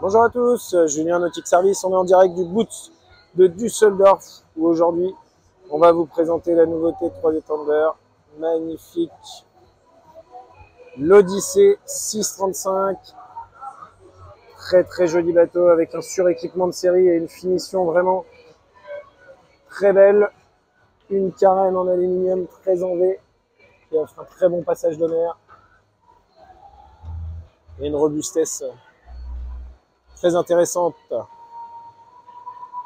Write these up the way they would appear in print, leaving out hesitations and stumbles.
Bonjour à tous, Julien Nautic Service, on est en direct du boot de Düsseldorf où aujourd'hui on va vous présenter la nouveauté 3D Tender, magnifique, l'Odyssée 635, très joli bateau avec un suréquipement de série et une finition vraiment très belle, une carène en aluminium très en V qui offre un très bon passage de mer et une robustesse très intéressante.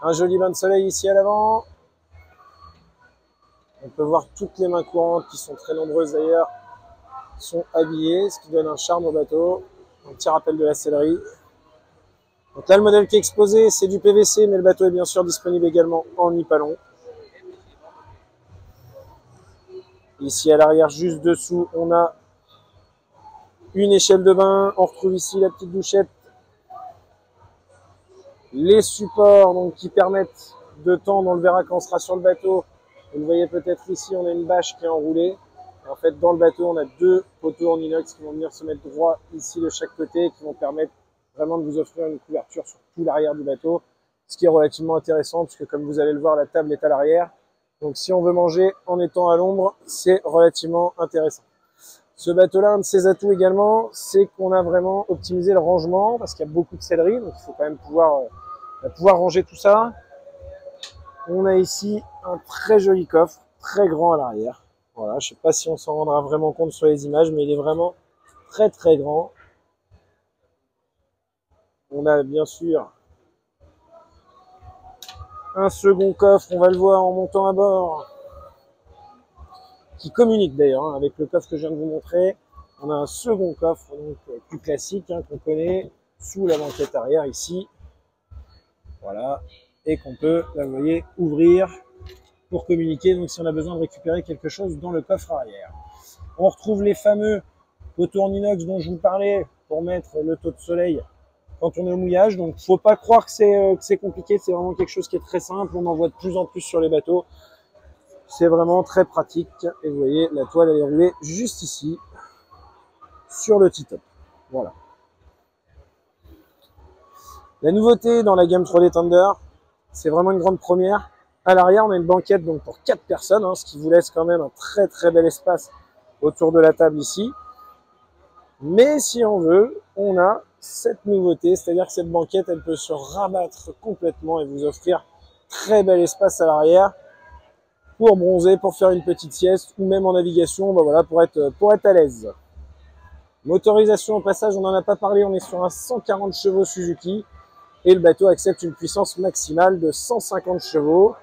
Un joli bain de soleil ici à l'avant. On peut voir toutes les mains courantes qui sont très nombreuses d'ailleurs, sont habillées, ce qui donne un charme au bateau. Un petit rappel de la sellerie. Donc là, le modèle qui est exposé, c'est du PVC, mais le bateau est bien sûr disponible également en nipalon. Ici à l'arrière, juste dessous, on a une échelle de bain. On retrouve ici la petite douchette. Les supports donc, qui permettent de tendre le verra quand on sera sur le bateau. Vous le voyez peut-être ici, on a une bâche qui est enroulée. En fait, dans le bateau, on a deux poteaux en inox qui vont venir se mettre droit ici de chaque côté et qui vont permettre vraiment de vous offrir une couverture sur tout l'arrière du bateau. Ce qui est relativement intéressant puisque comme vous allez le voir, la table est à l'arrière. Donc si on veut manger en étant à l'ombre, c'est relativement intéressant. Ce bateau-là, un de ses atouts également, c'est qu'on a vraiment optimisé le rangement parce qu'il y a beaucoup de sellerie. Donc il faut quand même pouvoir ranger tout ça. On a ici un très joli coffre, très grand à l'arrière. Voilà, je ne sais pas si on s'en rendra vraiment compte sur les images, mais il est vraiment très grand. On a bien sûr un second coffre, on va le voir en montant à bord, qui communique d'ailleurs avec le coffre que je viens de vous montrer. On a un second coffre donc, plus classique qu'on connaît sous la banquette arrière ici. Voilà, et qu'on peut, là, vous voyez, ouvrir pour communiquer, donc si on a besoin de récupérer quelque chose dans le coffre arrière. On retrouve les fameux poteaux en inox dont je vous parlais pour mettre le taux de soleil quand on est au mouillage. Donc faut pas croire que c'est compliqué, c'est vraiment quelque chose qui est très simple, on en voit de plus en plus sur les bateaux. C'est vraiment très pratique et vous voyez la toile elle est roulée juste ici sur le T-top. Voilà. La nouveauté dans la gamme 3D Tender, c'est vraiment une grande première. À l'arrière, on a une banquette donc pour 4 personnes, ce qui vous laisse quand même un très bel espace autour de la table ici. Mais si on veut, on a cette nouveauté, c'est-à-dire que cette banquette, elle peut se rabattre complètement et vous offrir très bel espace à l'arrière pour bronzer, pour faire une petite sieste ou même en navigation, voilà, pour être à l'aise. Motorisation au passage, on n'en a pas parlé, on est sur un 140 chevaux Suzuki et le bateau accepte une puissance maximale de 150 chevaux.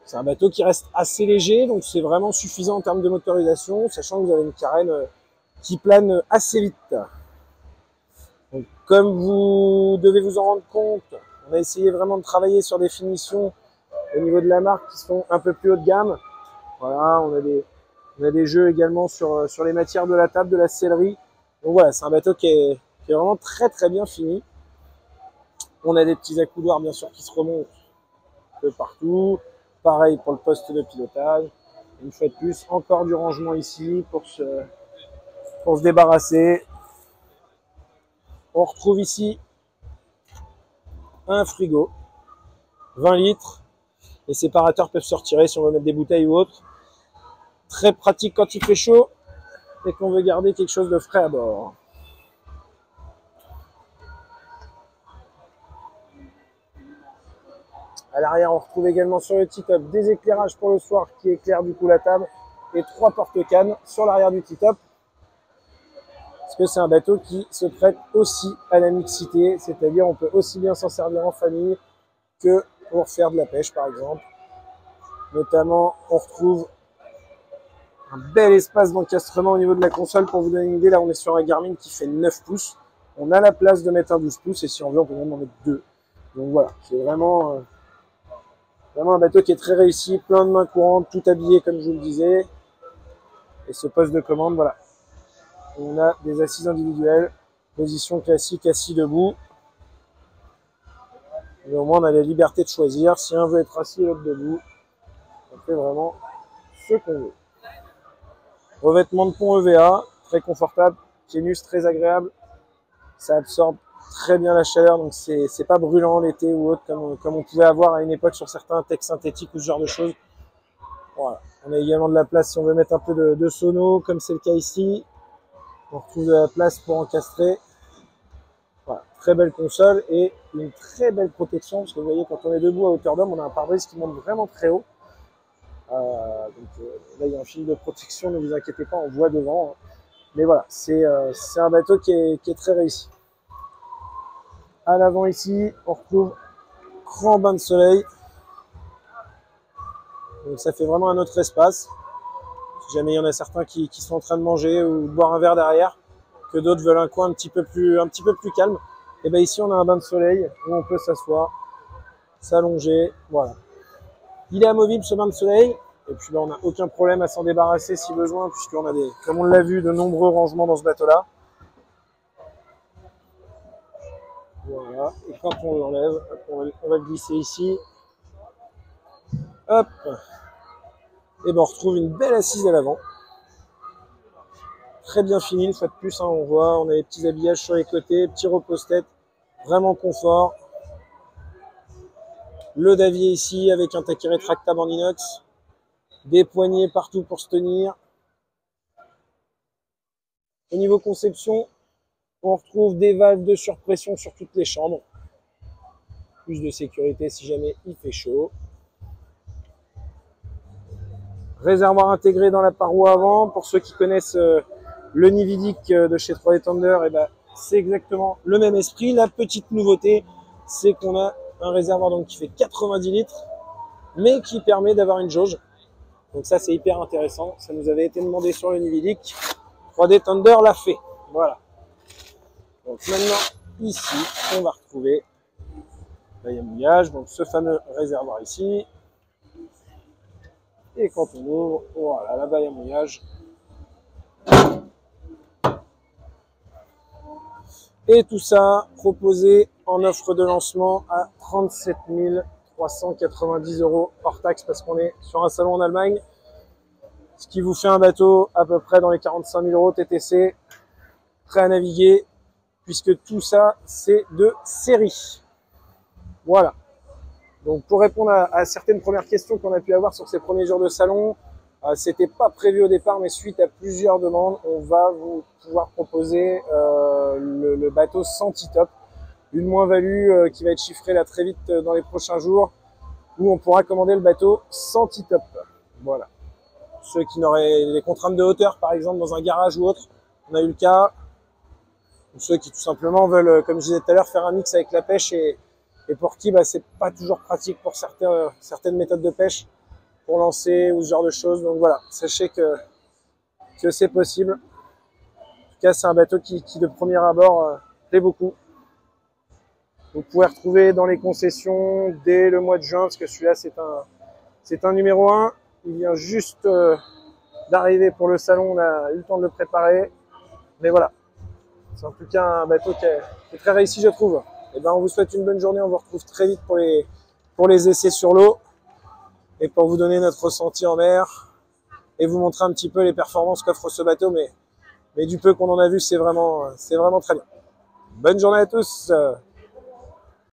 C'est un bateau qui reste assez léger, donc c'est vraiment suffisant en termes de motorisation, sachant que vous avez une carène qui plane assez vite. Donc, comme vous devez vous en rendre compte, on a essayé vraiment de travailler sur des finitions au niveau de la marque qui sont un peu plus haut de gamme. Voilà, on a des jeux également sur les matières de la table, de la sellerie. Donc voilà, c'est un bateau qui est vraiment très bien fini. On a des petits accoudoirs bien sûr qui se remontent un peu partout. Pareil pour le poste de pilotage. Une fois de plus, encore du rangement ici pour se débarrasser. On retrouve ici un frigo, 20 litres. Les séparateurs peuvent se retirer si on veut mettre des bouteilles ou autre. Très pratique quand il fait chaud et qu'on veut garder quelque chose de frais à bord. À l'arrière, on retrouve également sur le T-top des éclairages pour le soir qui éclairent du coup la table et 3 porte-cannes sur l'arrière du T-top. Parce que c'est un bateau qui se prête aussi à la mixité, c'est-à-dire on peut aussi bien s'en servir en famille que pour faire de la pêche par exemple. Notamment, on retrouve un bel espace d'encastrement au niveau de la console. Pour vous donner une idée, là on est sur un Garmin qui fait 9 pouces. On a la place de mettre un 12 pouces et si on veut, on peut même en mettre 2. Donc voilà, c'est vraiment un bateau qui est très réussi, plein de mains courantes, tout habillé comme je vous le disais. Et ce poste de commande, voilà. On a des assises individuelles, position classique, assis debout. Mais au moins on a la liberté de choisir. Si un veut être assis et l'autre debout, on fait vraiment ce qu'on veut. Revêtement de pont EVA, très confortable, Kenus très agréable. Ça absorbe très bien la chaleur, donc c'est pas brûlant l'été ou autre comme on pouvait avoir à une époque sur certains techs synthétiques ou ce genre de choses. Voilà. On a également de la place si on veut mettre un peu de sono, comme c'est le cas ici. On retrouve de la place pour encastrer. Voilà. Très belle console et une très belle protection, parce que vous voyez, quand on est debout à hauteur d'homme, on a un pare-brise qui monte vraiment très haut. Là, il y a un fil de protection, ne vous inquiétez pas, on voit devant. Hein. Mais voilà, c'est un bateau qui est très réussi. À l'avant ici, on retrouve grand bain de soleil. Donc ça fait vraiment un autre espace. Si jamais il y en a certains qui sont en train de manger ou de boire un verre derrière, que d'autres veulent un coin un petit peu plus calme, et bien ici on a un bain de soleil où on peut s'asseoir, s'allonger, voilà. Il est amovible ce bain de soleil, et puis là on n'a aucun problème à s'en débarrasser si besoin, puisqu'on a comme on l'a vu, de nombreux rangements dans ce bateau-là. Voilà, et quand on l'enlève, on va le glisser ici. Hop, et ben on retrouve une belle assise à l'avant. Très bien fini, une fois de plus, hein, on voit, on a les petits habillages sur les côtés, petits repose-tête, vraiment confort. Le davier ici avec un taquet rétractable en inox. Des poignées partout pour se tenir. Au niveau conception, on retrouve des valves de surpression sur toutes les chambres. Plus de sécurité si jamais il fait chaud. Réservoir intégré dans la paroi avant. Pour ceux qui connaissent le Nividic de chez 3D Thunder, et ben, c'est exactement le même esprit. La petite nouveauté, c'est qu'on a un réservoir donc, qui fait 90 litres, mais qui permet d'avoir une jauge. Donc ça, c'est hyper intéressant. Ça nous avait été demandé sur le Nividic. 3D Thunder l'a fait. Voilà. Donc maintenant, ici, on va retrouver bail à mouillage, donc ce fameux réservoir ici. Et quand on ouvre, voilà, la baille à mouillage. Et tout ça proposé en offre de lancement à 37 390 € hors taxe, parce qu'on est sur un salon en Allemagne. Ce qui vous fait un bateau à peu près dans les 45 000 € TTC, prêt à naviguer, puisque tout ça, c'est de série. Voilà. Donc pour répondre à certaines premières questions qu'on a pu avoir sur ces premiers jours de salon, c'était pas prévu au départ, mais suite à plusieurs demandes, on va vous pouvoir proposer le bateau sans T-top, une moins-value qui va être chiffrée là très vite dans les prochains jours, où on pourra commander le bateau sans T-top. Voilà. Ceux qui n'auraient les contraintes de hauteur, par exemple, dans un garage ou autre, on a eu le cas. Ou ceux qui tout simplement veulent, comme je disais tout à l'heure, faire un mix avec la pêche et pour qui c'est pas toujours pratique pour certaines méthodes de pêche pour lancer ou ce genre de choses. Donc voilà, sachez que c'est possible. En tout cas, c'est un bateau qui de premier abord plaît beaucoup. Vous pouvez retrouver dans les concessions dès le mois de juin, parce que celui-là c'est un numéro 1. Il vient juste d'arriver pour le salon, on a eu le temps de le préparer. Mais voilà, c'est en tout cas un bateau qui est très réussi, je trouve. Et ben, on vous souhaite une bonne journée, on vous retrouve très vite pour les essais sur l'eau et pour vous donner notre ressenti en mer et vous montrer un petit peu les performances qu'offre ce bateau, mais du peu qu'on en a vu, c'est vraiment très bien. Bonne journée à tous.